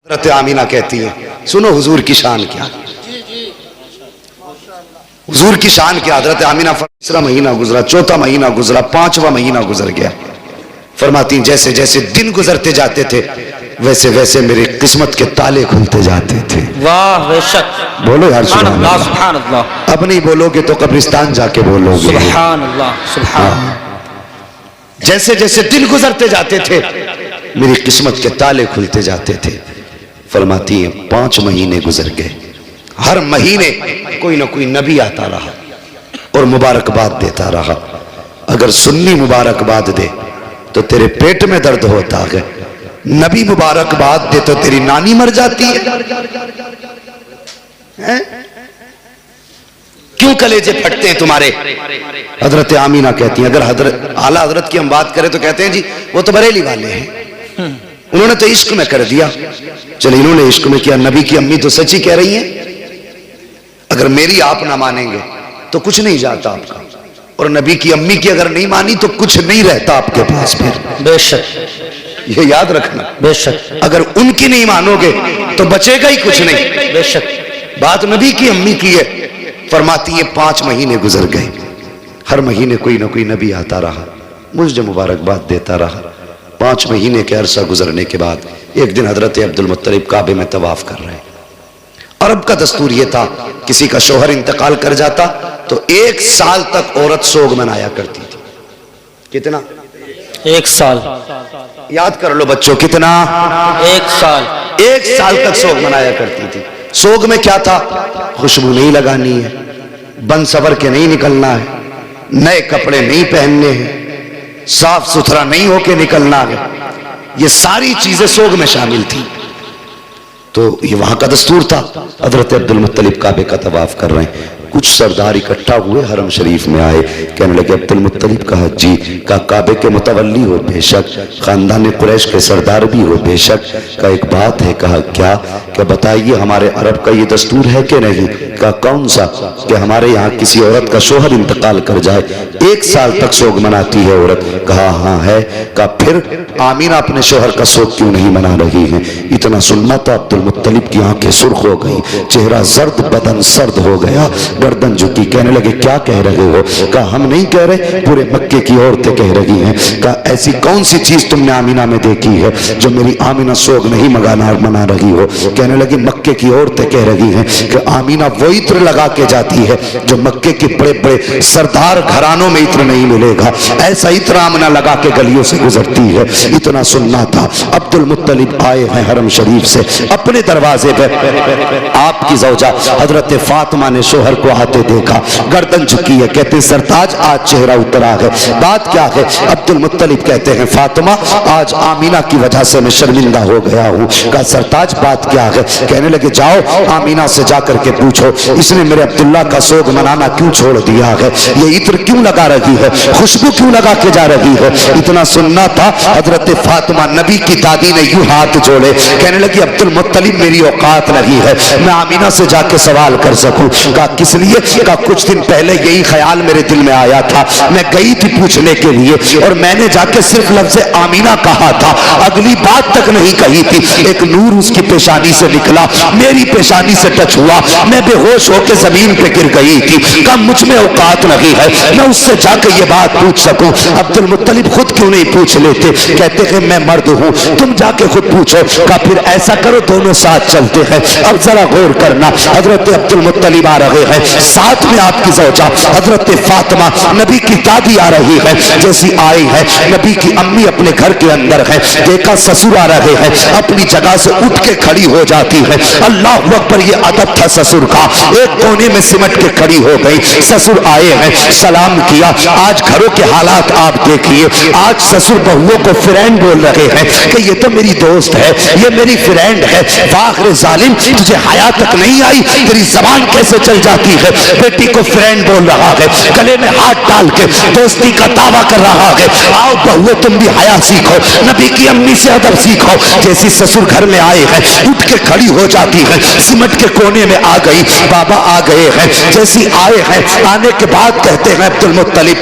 حضرت آمینہ کہتی ہیں سنو حضور کی شان کیا، حضور کی شان کیا۔ حضرت آمینہ تیسرا مہینہ گزرا، چوتھا مہینہ گزرا، پانچواں مہینہ گزر گیا، فرماتی ہیں جیسے جیسے دن گزرتے جاتے تھے ویسے ویسے میری قسمت کے تالے کھلتے جاتے تھے۔ واہ بے شک، بولو یار سبحان اللہ سبحان اللہ، اب نہیں بولو گے تو قبرستان جا کے بولو گے۔ سبحان اللہ سبحان اللہ۔ جیسے جیسے دن گزرتے جاتے تھے میری قسمت کے تالے کھلتے جاتے تھے۔ فرماتی ہیں 5 مہینے گزر گئے، ہر مہینے کوئی نہ کوئی نبی آتا رہا اور مبارکباد دیتا رہا۔ اگر سنی مبارکباد دے تو تیرے پیٹ میں درد ہوتا ہے، نبی مبارکباد دے تو تیری نانی مر جاتی ہے۔ کیوں کلیجے پھٹتے ہیں تمہارے؟ حضرت آمینہ کہتی ہیں، اگر اعلیٰ حضرت کی ہم بات کریں تو کہتے ہیں جی وہ تو بریلی والے ہیں، انہوں نے تو عشق میں کر دیا۔ چلے انہوں نے عشق میں کیا، نبی کی امی تو سچی کہہ رہی ہیں، اگر میری آپ نہ مانیں گے تو کچھ نہیں جاتا آپ کا، اور نبی کی امی کی اگر نہیں مانی تو کچھ نہیں رہتا آپ کے پاس پھر۔ بے شک، یہ یاد رکھنا، بے شک، اگر ان کی نہیں مانو گے تو بچے گا ہی کچھ نہیں۔ بے شک، بات نبی کی امی کی ہے۔ فرماتی ہے 5 مہینے گزر گئے، ہر مہینے کوئی نہ کوئی نبی آتا رہا، مجھے مبارکباد دیتا رہا۔ 5 مہینے کے عرصہ گزرنے کے بعد ایک دن حضرت عبدالمطلب کعبے میں طواف کر رہے ہیں۔ عرب کا دستور یہ تھا کسی کا شوہر انتقال کر جاتا تو 1 سال تک عورت سوگ منایا کرتی تھی۔ کتنا؟ 1 سال، یاد کر لو بچوں، کتنا؟ 1 سال، 1 سال تک سوگ منایا کرتی تھی۔ سوگ میں کیا تھا؟ خوشبو نہیں لگانی ہے، بن سور کے نہیں نکلنا ہے، نئے کپڑے نہیں پہننے ہیں، صاف ستھرا نہیں ہو کے نکلنا ہے، یہ ساری چیزیں سوگ میں شامل تھی۔ تو یہ وہاں کا دستور تھا۔ حضرت عبدالمطلب کعبے کا طواف کر رہے ہیں، کچھ سردار اکٹھا ہوئے حرم شریف میں آئے، کہنے لگے عبدالمطلب کہا جی، کہا کعبے کے متولی ہو بے شک، خاندان قریش کے سردار بھی ہو بے شک، کہا ایک بات ہے، کہا کیا؟ کہ بتائیے ہمارے عرب کا یہ دستور ہے کہ نہیں؟ کہا کون سا؟ کہ ہمارے یہاں کسی عورت کا شوہر انتقال کر جائے 1 سال تک سوگ مناتی ہے عورت۔ کہا ہاں ہے۔ کہا پھر آمینہ اپنے شوہر کا سوگ کیوں نہیں منا رہی ہیں؟ اتنا سننا تو عبدالمطلب کی آنکھیں سرخ ہو گئی، چہرہ زرد، بدن سرد ہو گیا، گردن جھکی، کہنے لگے کیا کہہ رہے ہو؟ کہا ہم نہیں کہہ رہے، پورے مکے کی عورتیں کہہ رہی ہیں۔ کہا ایسی کون سی چیز تم نے آمینہ میں دیکھی ہے جو میری آمینہ سوگ نہیں منا رہی ہو؟ کہنے لگے مکے کی عورتیں کہہ رہی ہیں کہ آمینہ وہ عطر لگا کے جاتی ہے جو مکے کے بڑے بڑے سردار گھرانوں میں عطر نہیں ملے گا، ایسا عطر آمینہ لگا کے گلیوں سے گزرتی ہے۔ اتنا سننا تھا۔ عبدالمطلب آئے ہیں حرم شریف سے، اپنے دروازے پہ آپ کی زوجہ حضرت فاطمہ نے شوہر کو آتے دیکھا، گردن جھکی ہے، کہتے ہیں سرتاج آج چہرہ اترا ہے، بات کیا ہے؟ عبدالمطلب کہتے ہیں فاطمہ آج آمینہ کی وجہ سے میں شرمندہ ہو گیا ہوں۔ کہا سرتاج بات کیا ہے؟ کہنے لگے جاؤ آمینہ سے جا کر کے پوچھو اس نے میرے عبداللہ کا سوگ منانا کیوں چھوڑ دیا ہے، یہ عطر کیوں لگا رہی ہے، خوشبو کیوں لگا کے جا رہی ہے۔ اتنا سننا تھا۔ حضرت فاطمہ نبی کی دادی نے یوں ہاتھ جوڑے، کہنے لگی عبدالمطلب میری اوقات نہیں ہے میں آمینہ سے جا کے سوال کر سکوں۔ کہا کس لیے؟ کہا کچھ دن پہلے یہی خیال میرے دل میں آیا تھا، میں گئی تھی پوچھنے کے لیے اور میں نے جا کے صرف لفظ آمینہ کہا تھا، اگلی بات تک نہیں کہی تھی، ایک نور اس کی پیشانی سے نکلا، میری پیشانی سے ٹچ ہوا، میں بے ہوش ہو کے زمین پہ گر گئی تھی۔ کہا مجھ میں اوقات نہیں ہے میں اس سے جا کے یہ بات پوچھ سکوں۔ عبدالمطلب خود کیوں نہیں پوچھ لیتے؟ کہتے ہیں میں مرد ہوں، تم جا کے خود پوچھو۔ کہا پھر ایسا کرو دونوں ساتھ چلتے ہیں۔ اب ذرا غور کرنا، حضرت عبدالمطلب آ رہے ہیں، ساتھ میں آپ کی زوجہ حضرت فاطمہ نبی کی دادی آ رہی ہے۔ جیسی آئی ہے نبی کی امی اپنے گھر کے اندر ہے، دیکھا سسر آ رہے ہیں، اپنی جگہ سے اٹھ کے کھڑی ہو جاتی ہے۔ اللہ اکبر، یہ ادب تھا سسر کا، ایک کونے میں سمٹ کے کھڑی ہو گئی۔ سسر آئے ہیں، سلام کیا۔ آج گھروں کے حالات آپ دیکھیے، آج سسر بہووں کو فرینڈ بول رہے ہیں کہ یہ تو میری دوست ہے، یہ میری فرینڈ ہے۔ واخر ظالم، تجھے حیا تک نہیں آئی، تیری زبان کیسے چل جاتی رہی ہے, بیٹی کو فرینڈ بول رہا ہے, گلے میں ہاتھ ڈال کے دوستی کا دعویٰ کر رہا ہے. آؤ بہو تم بھی حیا سیکھو, نبی کی امی سے ادب سیکھو. جیسی سسر گھر میں آئے ہیں اٹھ کے کھڑی ہو جاتی ہے, سمٹ کے کونے میں آ گئی, بابا آ گئے ہیں. جیسی آئے ہیں, آنے کے بعد کہتے ہیں عبد المطلب,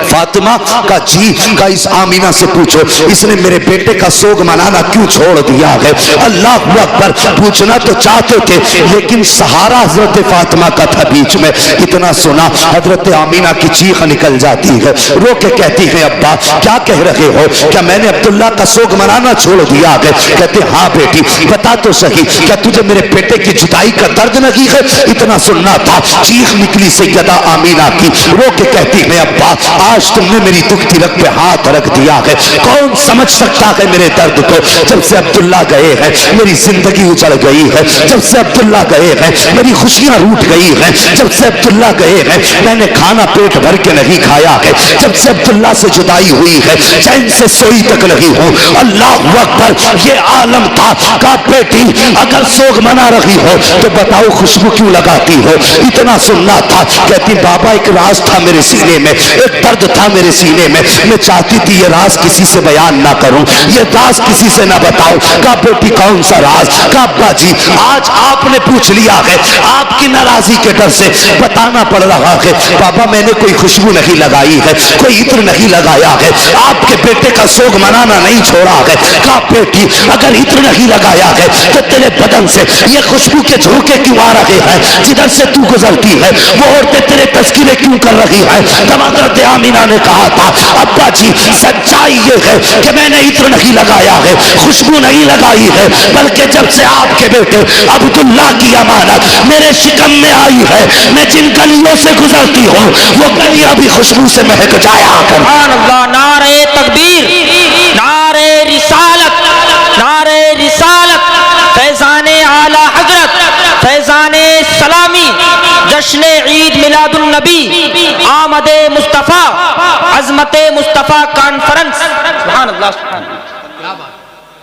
فاطمہ کا جی کا اس آمینہ سے پوچھو اس نے میرے بیٹے کا سوگ منانا کیوں چھوڑ دیا ہے. اللہ اکبر, پوچھنا تو چاہتے تھے لیکن سہارا حضرت فاطمہ کا تھا بیچ میں. اتنا سنا حضرت آمینہ کی چیخ نکل جاتی ہے, رو کے کہتی ہے ابا کیا کہہ رہے ہو, کیا میں نے عبداللہ کا سوگ منانا چھوڑ دیا ہے؟ کہتے ہاں بیٹی بتا تو صحیح, کیا تجھے میرے بیٹے کی جدائی کا درد نہیں ہے؟ اتنا سننا تھا. چیخ نکلی سیدہ آمینہ کی, رو کے کہتی ہے ابا آج تم نے میری دکھتی رگ پہ ہاتھ رکھ دیا ہے, کون سمجھ سکتا ہے میرے درد کو. جب سے عبداللہ گئے ہیں میری زندگی اجڑ گئی ہے, جب سے عبداللہ گئے ہیں میری خوشیاں روٹ گئی ہیں, جب سے عبداللہ گئے ہیں میں نے کھانا پیٹ بھر کے نہیں کھایا ہے, جب سے عبداللہ سے جدائی ہوئی ہے چین سے سوئی تک نہیں ہوں. اللہ اکبر, یہ عالم تھا. کہا بیٹی اگر سوگ منا رہی ہو تو بتاؤ خوشبو کیوں لگاتی ہو؟ اتنا سننا تھا. کہتی بابا ایک راز تھا میرے سینے میں, ایک درد تھا میرے سینے میں, میں چاہتی تھی یہ راز کسی سے بیان نہ کروں, یہ راز کسی سے نہ بتاؤں. کہا بیٹی کون سا راز؟ کہا ابا جی آج آپ نے پوچھ لیا ہے, آپ کی ناراضی کے ڈر سے بتانا پڑ رہا ہے. بابا میں نے کوئی خوشبو نہیں لگائی ہے, کوئی عطر نہیں لگایا ہے, آپ کے بیٹے کا سوگ منانا نہیں چھوڑا ہے. کہا بیٹی اگر عطر نہیں لگایا ہے تو تیرے بدن سے یہ خوشبو کے جھونکے کیوں آ رہے ہیں؟ جدھر سے تو گزرتی ہے وہ عورتیں تیرے تذکرے کیوں کر رہی ہیں؟ تب حضرت آمینہ نے کہا تھا ابا جی سچائی یہ ہے کہ میں نے عطر نہیں لگایا ہے, خوشبو نہیں لگائی ہے, بلکہ جب سے آپ کے بیٹے عبداللہ کی امانت میرے شکم میں آئی ہے میں جن گلیوں سے گزرتی ہوں وہ گلیاں بھی خوشبو سے مہک جایا کر. سبحان اللہ. نعرہ تکبیر, نعرہ رسالت, نعرہ رسالت, فیضان اعلی حضرت, فیضان سلامی, جشن عید میلاد النبی, آمد مصطفیٰ, عظمت مصطفیٰ کانفرنس. سبحان اللہ, سبحان اللہ.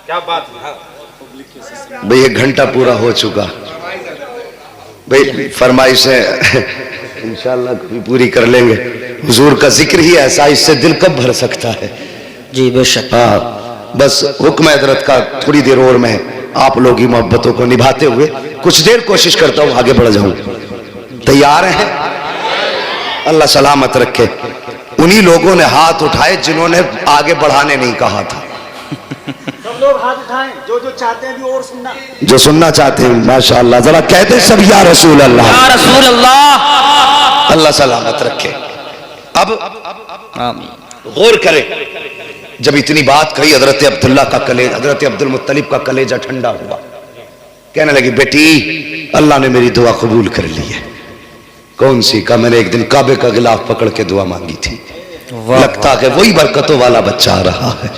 کیا بات ہے بھئی ایک گھنٹہ پورا ہو چکا. بھئی فرمائشیں انشاءاللہ کبھی پوری کر لیں گے. حضور کا ذکر ہی ایسا, اس سے دل کب بھر سکتا ہے. جی بے شک. ہاں بس حکم حضرت کا تھوڑی دیر اور میں آپ لوگ کی محبتوں کو نبھاتے ہوئے کچھ دیر کوشش کرتا ہوں آگے بڑھ جاؤں. تیار ہیں؟ اللہ سلامت رکھے. انہی لوگوں نے ہاتھ اٹھائے جنہوں نے آگے بڑھانے نہیں کہا تھا. سب لوگ ہاتھ اٹھائیں جو چاہتے ہیں بھی اور سننا, جو سننا چاہتے ہیں ماشاءاللہ ذرا کہتے سب یا رسول اللہ, یا رسول اللہ. اللہ سلامت رکھے. اب آمین. غور کرے, جب اتنی بات کہی حضرت عبداللہ کا کلیجہ, حضرت عبد المطلب کا کلیجہ ٹھنڈا ہوا. کہنے لگی بیٹی اللہ نے میری دعا قبول کر لی ہے. کون سی؟ کہا میں نے ایک دن کعبے کا غلاف پکڑ کے دعا مانگی تھی, لگتا ہے وہی برکتوں والا بچہ آ رہا ہے.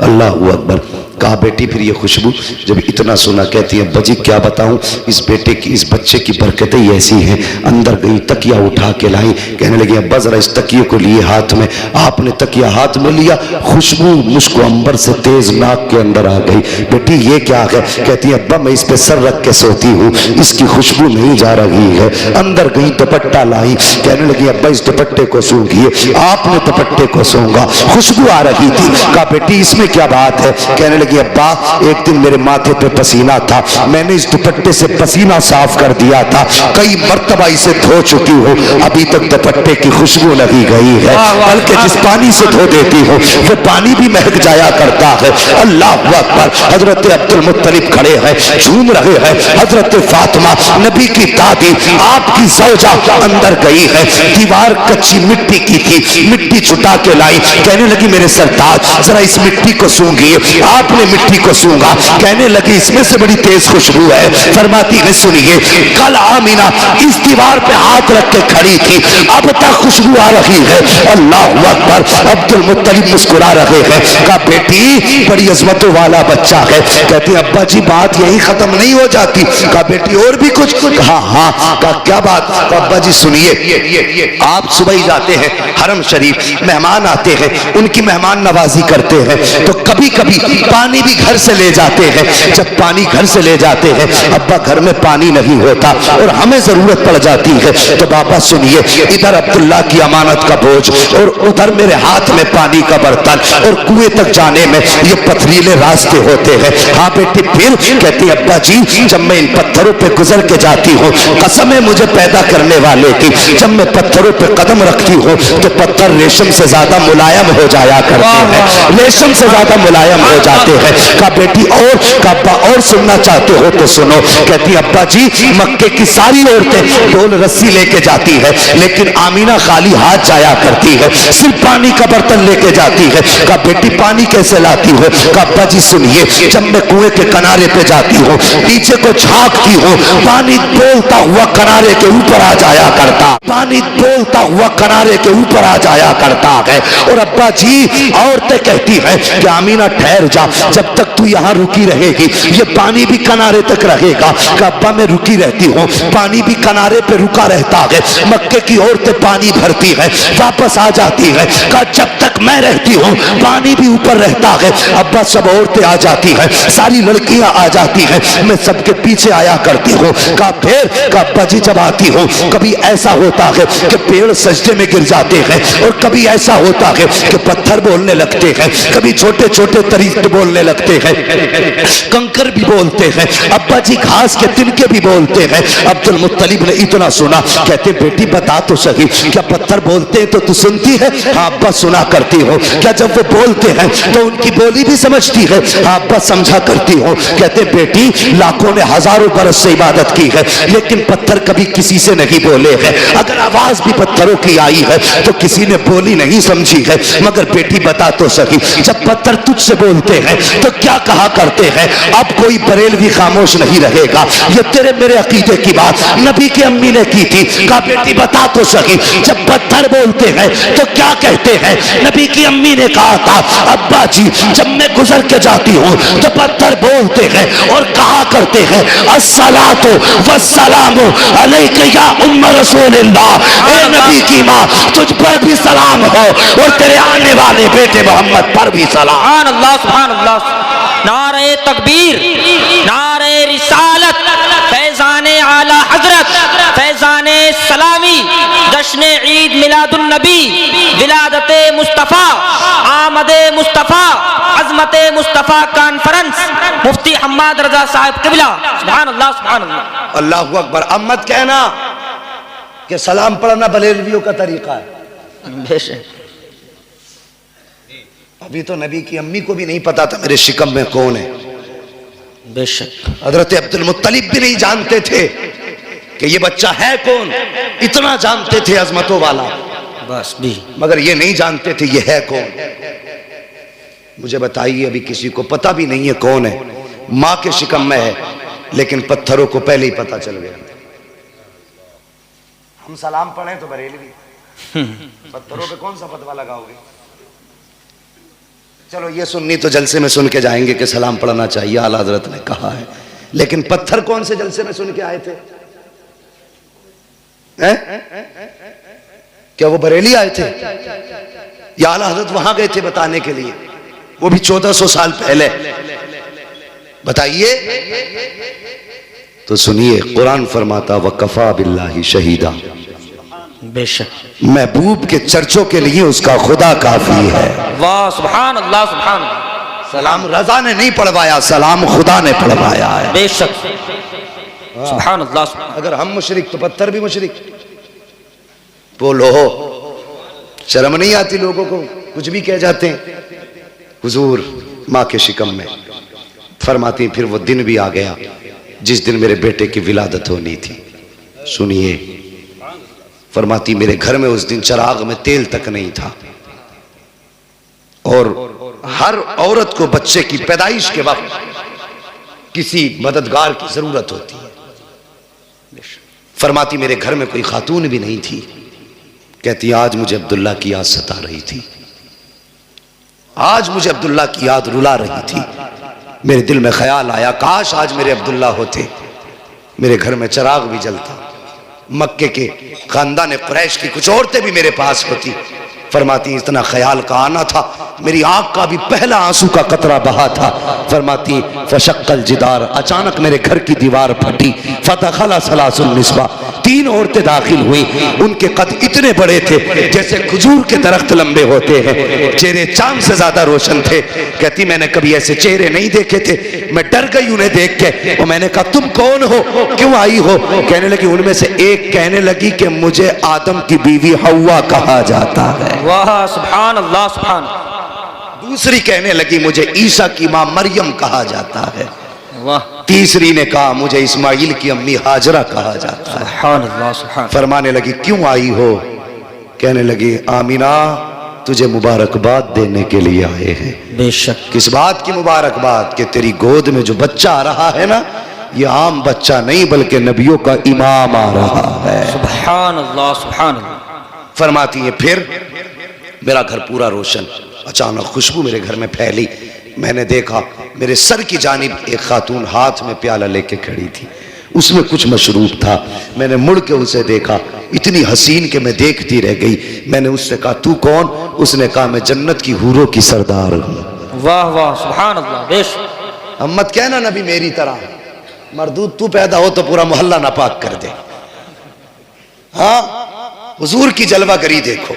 اللہ اکبر. کہا بیٹی پھر یہ خوشبو؟ جب اتنا سنا کہتی ہے ابا جی کیا بتاؤں, اس بیٹے کی, اس بچے کی برکتیں ایسی ہیں. اندر گئی تکیہ اٹھا کے لائی, کہنے لگی ابا ذرا اس تکیے کو لیے ہاتھ میں. آپ نے تکیہ ہاتھ میں لیا, خوشبو مشک و عنبر سے تیز ناک کے اندر آ گئی. بیٹی یہ کیا ہے؟ کہتی ہے ابا میں اس پہ سر رکھ کے سوتی ہوں, اس کی خوشبو نہیں جا رہی ہے. اندر گئی دوپٹہ لائی, کہنے لگی ابا اس دوپٹے کو سونگیے. آپ نے دوپٹے کو سونگا, خوشبو آ رہی تھی. کہا بیٹی اس میں کیا بات ہے؟ کہنے لگی ابا ایک دن میرے ماتھے پہ پسینہ تھا, میں نے اس دوپٹے سے پسینہ صاف کر دیا تھا, کئی مرتبہ اسے دھو چکی ہوں, ابھی تک دوپٹے کی خوشبو نہیں گئی ہے, بلکہ جس پانی سے دھو دیتی ہوں وہ پانی بھی مہک جایا کرتا ہے. اللہ اکبر. حضرت عبد المطلب کھڑے ہیں, جھوم رہے ہیں. حضرت فاطمہ نبی کی دادی, آپ کی زوجہ اندر گئی ہے. دیوار کچی مٹی کی تھی, مٹی چھٹا کے لائی. کہنے لگی میرے سرتاج ذرا اس مٹی کو سونگیے. آپ نے مٹی کو سونگا, کہنے لگی اس میں سے بڑی تیز خوشبو ہے. فرماتی ہے سنیے, کل آمینہ اس دیوار پہ ہاتھ رکھ کے کھڑی تھی, اب تک خوشبو آ رہی ہے. اللہ اکبر. عبد المطلب مسکرا رہے ہیں. کہا بیٹی بڑی عظمتوں والا بچہ ہے. کہتی ابا جی بات یہی ختم نہیں ہو جاتی. کہا بیٹی اور بھی کچھ؟ کہا ہاں. کہا کیا بات؟ کہا ابا جی سنیے, آپ صبح ہی جاتے ہیں حرم شریف, مہمان آتے ہیں, ان کی مہمان نوازی کرتے ہیں, تو کبھی کبھی پانی پانی بھی گھر سے لے جاتے ہیں. جب پانی گھر سے لے جاتے ہیں, ابا گھر میں پانی نہیں ہوتا اور ہمیں ضرورت پڑ جاتی ہے, تو بابا سنیے, ادھر عبداللہ کی امانت کا بوجھ اور ادھر میرے ہاتھ میں پانی کا برتن, اور کنویں تک جانے میں یہ پتھریلے راستے ہوتے ہیں. ہاں بیٹی پھر کہتی ابا جی جب میں ان پتھروں پہ گزر کے جاتی ہوں, قسم ہے مجھے پیدا کرنے والے کی, جب میں پتھروں پہ قدم رکھتی ہوں تو پتھر ریشم سے زیادہ ملائم ہو جایا کرتے ہیں, ریشم سے زیادہ ملائم ہو جاتے ہیں. کہا بیٹی اور, کہا ابا اور سننا چاہتے ہو تو سنو. کہتی ابا جی مکے کی ساری عورتیں ڈول رسی لے کے جاتی ہے, لیکن آمینہ خالی ہاتھ جایا کرتی ہے, صرف پانی کا برتن لے کے جاتی ہے. کہا بیٹی پانی کیسے لاتی ہو؟ کہا ابا جی سنیے, جب میں کنویں کے کنارے پہ جاتی ہوں, نیچے کو جھانکتی ہوں, پانی بولتا ہوا کنارے کے اوپر آ جایا کرتا, پانی بولتا ہوا کنارے کے اوپر آ جایا کرتا ہے. اور ابا جی عورتیں کہتی ہیں کہ آمینہ ٹھہر جا, جب تک تو یہاں رکی رہے گی یہ پانی بھی کنارے تک رہے گا. کہ ابا میں رکی رہتی ہوں, پانی بھی کنارے پہ رکا رہتا ہے. مکے کی عورتیں پانی بھرتی ہیں, واپس آ جاتی ہیں. کہ جب تک میں رہتی ہوں پانی بھی اوپر رہتا ہے. ابا سب عورتیں آ جاتی ہیں, ساری لڑکیاں آ جاتی ہیں, میں سب کے پیچھے آیا کرتی ہوں. کہا پھر, کہا ابا جی جب آتی ہوں کبھی ایسا ہوتا ہے کہ پیڑ سجدے میں گر جاتے ہیں, اور کبھی ایسا ہوتا ہے کہ پتھر بولنے لگتے ہیں, کبھی چھوٹے چھوٹے طریق بولنے لگتے ہیں, کنکر بھی بولتے ہیں, ابا جی گھاس کے تنکے بھی بولتے ہیں. عبد المطلب نے اتنا سنا, کہتے بیٹی بتا تو صحیح, کیا پتھر بولتے ہیں تو تو سنتی ہے؟ ہاں ابا سنا کرتی ہوں. کیا جب وہ بولتے ہیں تو ان کی بولی بھی سمجھتی ہے؟ ہاں ابا سمجھا کرتی ہوں. کہتے بیٹی لاکھوں نے ہزاروں برس سے عبادت کی ہے, لیکن پتھر کبھی کسی سے نہیں بولے ہیں. اگر آواز بھی پتھروں کی آئی ہے تو کسی نے بولی نہیں سمجھی ہے. مگر بیٹی بتا تو صحیح, جب پتھر تجھ سے بولتے ہیں تو کیا کہا کرتے ہیں؟ اب کوئی بریلوی خاموش نہیں رہے گا, یہ تیرے میرے عقیدے کی بات نبی کی امی نے کی تھی. کہا بیٹی بتا تو صحیح, جب پتھر بولتے ہیں تو کیا کہتے ہیں؟ نبی کی امی نے کہا تھا ابا جی جب میں گزر کے جاتی ہوں تو پتھر بولتے ہیں اور کہا کرتے ہیں الصلاۃ والسلام علیک یا ام رسول اللہ, اے نبی کی ماں تجھ پر بھی سلام ہو اور تیرے آنے والے بیٹے محمد پر بھی سلام. سبحان اللہ سبحان اللہ. نعرہ تکبیر, نعرہ رسالت, فیضان اعلی حضرت, فیضان سلامی, جشن عید میلاد النبی, ولادت مصطفیٰ, آمد مصطفیٰ, عظمت مصطفیٰ کانفرنس, مفتی حماد رضا صاحب قبلہ. سبحان اللہ سبحان اللہ. اللہ اکبر. اب مت کہنا کہ سلام پڑھنا بریلویوں کا طریقہ ہے. بے شک ابھی تو نبی کی امی کو بھی نہیں پتا تھا میرے شکم میں کون ہے. بے شک حضرت عبد المطلب بھی نہیں جانتے تھے کہ یہ بچہ ہے کون, اتنا جانتے تھے عظمتوں والا, بس بھی مگر یہ نہیں جانتے تھے یہ ہے کون. مجھے بتائیے ابھی کسی کو پتا بھی نہیں ہے کون ہے, ماں کے شکم میں ہے, لیکن پتھروں کو پہلے ہی پتا چل گیا. ہم سلام پڑھیں تو بریلوی, پتھروں پہ کون سا فتویٰ لگاؤ گے؟ چلو یہ سننی تو جلسے میں سن کے جائیں گے کہ سلام پڑھنا چاہیے, اعلیٰ حضرت نے کہا ہے, لیکن پتھر کون سے جلسے میں سن کے آئے تھے؟ کیا وہ بریلی آئے تھے یا اعلیٰ حضرت وہاں گئے تھے بتانے کے لیے, وہ بھی 1400 سال پہلے؟ بتائیے. تو سنیے, قرآن فرماتا وَكَفَى بِاللَّهِ شَهِيدًا, بے شک محبوب کے چرچوں کے لیے اس کا خدا کافی ہے. واہ سبحان اللہ سبحان اللہ. سلام رضا نے نہیں پڑھوایا, سلام خدا نے پڑھوایا ہے. بے شک سبحان اللہ سبحان. اگر ہم مشرک تو پتھر بھی مشرک. بولو, شرم نہیں آتی لوگوں کو, کچھ بھی کہہ جاتے ہیں. حضور ماں کے شکم میں فرماتی پھر وہ دن بھی آ گیا جس دن میرے بیٹے کی ولادت ہونی تھی. سنیے, فرماتی میرے گھر میں اس دن چراغ میں تیل تک نہیں تھا, اور ہر عورت کو بچے کی پیدائش کے وقت کسی مددگار کی ضرورت ہوتی ہے. فرماتی میرے گھر میں کوئی خاتون بھی نہیں تھی. کہتی آج مجھے عبداللہ کی یاد ستا رہی تھی, آج مجھے عبداللہ کی یاد رلا رہی تھی. میرے دل میں خیال آیا کاش آج میرے عبداللہ ہوتے, میرے گھر میں چراغ بھی جلتا, مکے کے خاندان قریش کی کچھ عورتیں بھی میرے پاس ہوتی, فرماتی اتنا خیال کا آنا تھا، میری آنکھ کا بھی پہلا آنسو کا قطرہ بہا تھا۔ فرماتی فشق الجدار، اچانک میرے گھر کی دیوار پھٹی، فدخل ثلاث النسوہ، 3 عورتیں داخل ہوئیں، ان کے قد اتنے بڑے تھے جیسے کھجور کے درخت لمبے ہوتے ہیں، چہرے چاند سے زیادہ روشن تھے۔ کہتی میں نے کبھی ایسے چہرے نہیں دیکھے تھے، میں ڈر گئی انہیں دیکھ کے، اور میں نے کہا تم کون ہو، کیوں آئی ہو؟ کہنے لگی ان میں سے ایک کہنے لگی کہ مجھے آدم کی بیوی حوا کہا جاتا ہے، واہ سبحان اللہ سبحان اللہ، دوسری کہنے لگی مجھے عیسیٰ کی ماں مریم کہا جاتا ہے، واہ تیسری نے کہا مجھے اسماعیل کی امی ہاجرہ کہا جاتا ہے۔ سبحان اللہ سبحان اللہ۔ فرمانے لگی کیوں آئی ہو؟ کہنے لگی آمینہ تجھے مبارکباد دینے کے لیے آئے ہیں۔ بے شک، کس بات کی مبارکباد؟ کہ تیری گود میں جو بچہ آ رہا ہے نا، یہ عام بچہ نہیں بلکہ نبیوں کا امام آ رہا ہے۔ سبحان اللہ سبحان اللہ۔ فرماتی ہے پھر میرا گھر پورا روشن، اچانک خوشبو میرے گھر میں پھیلی، میں نے دیکھا میرے سر کی جانب ایک خاتون ہاتھ میں پیالہ لے کے کھڑی تھی، اس میں کچھ مشروب تھا، میں نے مڑ کے اسے دیکھا، اتنی حسین کہ میں دیکھتی رہ گئی۔ میں نے اس سے کہا تو کون؟ اس نے کہا میں جنت کی حوروں کی سردار ہوں۔ واہ واہ سبحان اللہ، بے شک، ہم مت کہنا نبی میری طرح، مردود تو پیدا ہو تو پورا محلہ ناپاک کر دے۔ ہاں حضور کی جلوہ گری دیکھو،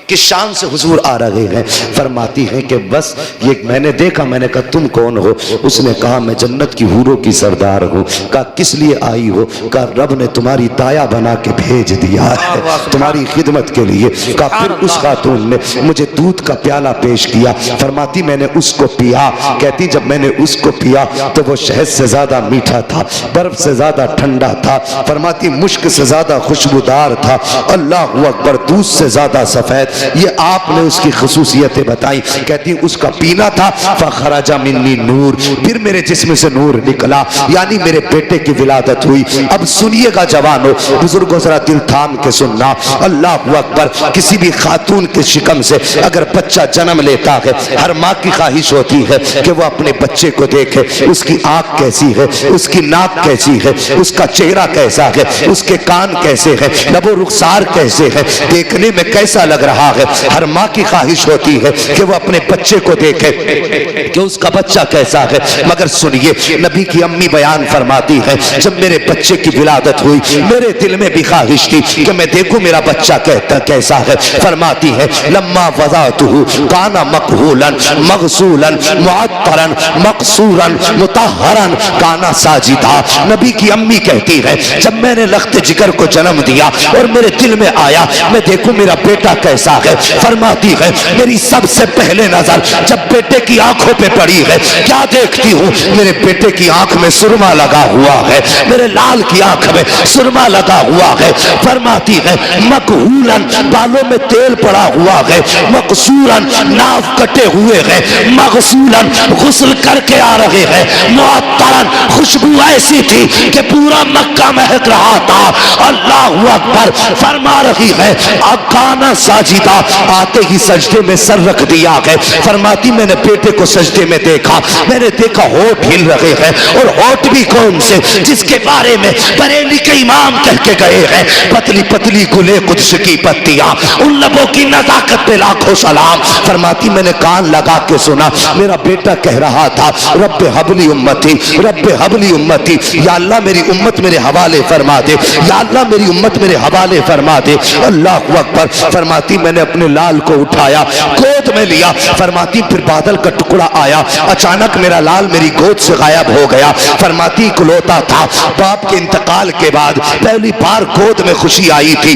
کس شان سے حضور آ رہے ہیں۔ فرماتی ہیں کہ بس یہ میں نے دیکھا، میں نے کہا تم کون ہو؟ اس نے کہا میں جنت کی حوروں کی سردار ہوں۔ کہا کس لیے آئی ہو؟ کہا رب نے تمہاری دایا بنا کے بھیج دیا ہے تمہاری خدمت کے لیے۔ کہا پھر اس خاتون نے مجھے دودھ کا پیالہ پیش کیا، فرماتی میں نے اس کو پیا۔ کہتی جب میں نے اس کو پیا تو وہ شہد سے زیادہ میٹھا تھا، برف سے زیادہ ٹھنڈا تھا، فرماتی مشک سے زیادہ خوشبودار تھا، اللہ اکبر، دودھ سے زیادہ سفید۔ یہ آپ نے اس کی خصوصیتیں بتائیں۔ کہتی اس کا پینا تھا فخرج منی نور، پھر میرے جسم سے نور نکلا، یعنی میرے بیٹے کی ولادت ہوئی۔ اب سنیے گا جوانوں، بزرگوں ذرا دل تھام کے سننا، اللہ اکبر، کسی بھی خاتون کے شکم سے اگر بچہ جنم لیتا ہے، ہر ماں کی خواہش ہوتی ہے کہ وہ اپنے بچے کو دیکھے، اس کی آنکھ کیسی ہے، اس کی ناک کیسی ہے، اس کا چہرہ کیسا ہے، اس کے کان کیسے ہیں، لب و رخسار کیسے ہیں، دیکھنے میں کیسا لگ رہا ہے۔ ہر ماں کی خواہش ہوتی ہے کہ وہ اپنے بچے کو دیکھے کہ اس کا بچہ کیسا ہے۔ مگر سنیے نبی کی امی بیان فرماتی ہے جب میرے بچے کی ولادت ہوئی میرے دل میں بھی خواہش تھی کہ میں دیکھوں میرا بچہ کیسا ہے۔ فرماتی ہے لما وضعته کان مکحولا مغسولا معطرا مقصورا مطہرا کان ساجدا۔ نبی کی امی کہتی ہے جب میں نے لخت جگر کو جنم دیا اور میرے دل میں آیا میں دیکھوں میرا بیٹا کیسا ہے، فرماتی ہے میری سب سے پہلے نظر جب بیٹے کی آنکھوں پہ پڑی ہے کیا دیکھتی ہوں؟ میرے بیٹے کی آنکھ میں سرما لگا ہوا ہے، میرے لال کی آنکھ میں سرما لگا ہوا ہے۔ فرماتی ہے مکحولا، بالوں میں تیل پڑا ہوا ہے، مقصورا، ناف کٹے ہوئے ہیں، مغسولا، غسل کر کے آ رہے ہیں، معطرا، خوشبو ایسی تھی کہ پورا مکہ مہک رہا تھا۔ اللہ اکبر، فرما رہی ہے کانا ساجدہ، آتے ہی سجدے میں سر رکھ دیا ہے۔ فرماتی میں نے بیٹے کو سجدے میں دیکھا، میں نے دیکھا ہونٹ ہل رہے ہیں، اور ہونٹ بھی کون سے؟ جس کے بارے میں بریلی کے امام کہہ کے گئے ہیں پتلی پتلی گلے قدس کی پتیاں، ان لبوں کی نزاکت پہ لاکھوں سلام۔ فرماتی میں نے کان لگا کے سنا، میرا بیٹا کہہ رہا تھا رب حبلی امتی، رب حبلی امتی، یا اللہ میری امت میرے حوالے فرما دے، یا اللہ میری امت میرے حوالے فرما دے۔ اللہ اکبر، فرماتی میں نے اپنے لال کو اٹھایا، گود میں لیا، فرماتی پھر بادل کا ٹکڑا آیا، اچانک میرا لال میری گود سے غائب ہو گیا۔ فرماتی اکلوتا تھا، باپ کے انتقال کے بعد پہلی بار گود میں خوشی آئی تھی۔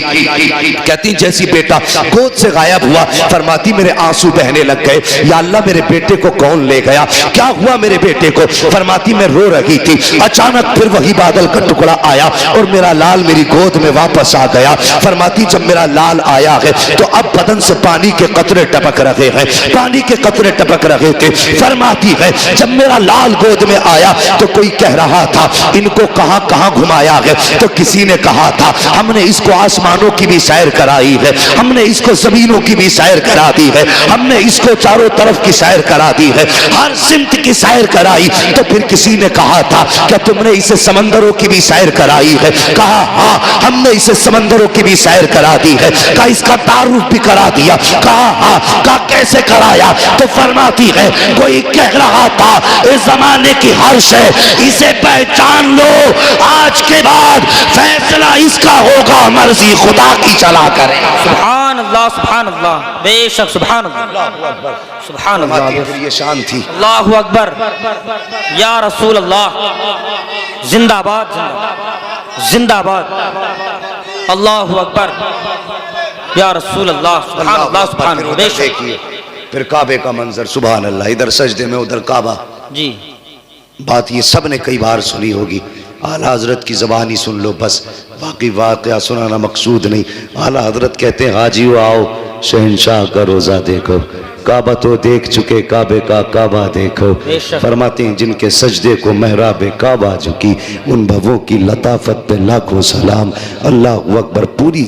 کہتی جیسی بیٹا گود سے غائب ہوا، فرماتی میرے آنسو بہنے لگ گئے، یا اللہ میرے بیٹے کو کون لے گیا، کیا ہوا میرے بیٹے کو؟ فرماتی میں رو رہی تھی، اچانک پھر وہی بادل کا ٹکڑا آیا اور میرا لال میری گود میں واپس آ گیا۔ فرماتی جب میرا لال آیا ہے تو اب بدن سے پانی کے قطرے ٹپک رہے ہیں، پانی کے قطرے ٹپک رہے تھے۔ فرماتی ہے جب میرا لال گود میں آیا تو کوئی کہہ رہا تھا ان کو کہاں کہاں گھمایا ہے، تو کسی نے کہا تھا ہم نے اس کو آسمانوں کی بھی سیر کرائی ہے، ہم نے اس کو زمینوں کی بھی سیر کرا دی ہے، ہم نے اس کو چاروں طرف کی سیر کرا دی ہے، ہر سمت کی سیر کرائی۔ تو پھر کسی نے کہا تھا کہ تم نے اسے سمندروں کی بھی سیر کرائی ہے؟ کہا ہاں ہم نے اسے سمندروں کی بھی سیر کرا دی ہے۔ کہا اس کا تعارف بھی کرا دیا. کہا ہاں. کہا کیسے کرایا؟ تو فرماتی ہے کوئی کہہ رہا تھا اس زمانے کی ہر شے اسے پہچان لو، آج کے بعد فیصلہ اس کا ہوگا، مرضی خدا کی چلا کرے. سبحان اللہ سبحان اللہ، بے شک سبحان اللہ سبحان اللہ. یہ شان تھی. اللہ اکبر یا رسول اللہ، زندہ باد زندہ باد، اللہ اکبر یا رسول اللہ، سبحان اللہ سبحان اللہ. بے شک. دیکھیے پھر کعبے کا منظر، سبحان اللہ، ادھر سجدے میں ادھر کعبہ. جی بات یہ سب نے کئی بار سنی ہوگی، اعلیٰ حضرت کی زبانی سن لو بس، باقی واقعہ سنانا مقصود نہیں. اعلیٰ حضرت کہتے ہیں حاجیو آؤ شہنشاہ کا روزہ دیکھو، کعبہ تو دیکھ چکے، کعبے کا کعبہ دیکھو. فرماتے ہیں جن کے سجدے کو محراب کعبہ جھکی، ان بھووں کی لطافت پہ لاکھوں سلام. اللہ اکبر. پوری